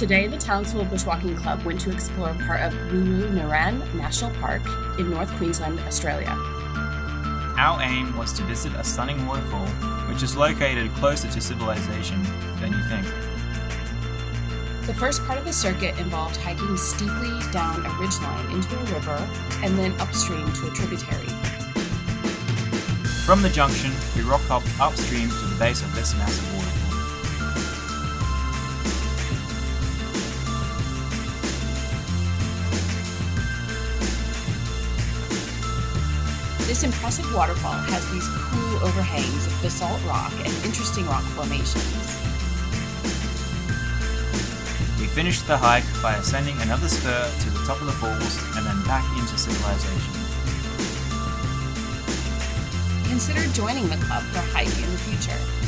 Today, the Townsville Bushwalking Club went to explore part of Wooroonooran National Park in North Queensland, Australia. Our aim was to visit a stunning waterfall, which is located closer to civilization than you think. The first part of the circuit involved hiking steeply down a ridgeline into a river and then upstream to a tributary. From the junction, we rock hopped upstream to the base of this massive waterfall. This impressive waterfall has these cool overhangs of basalt rock and interesting rock formations. We finished the hike by ascending another spur to the top of the falls and then back into civilization. Consider joining the club for a hike in the future.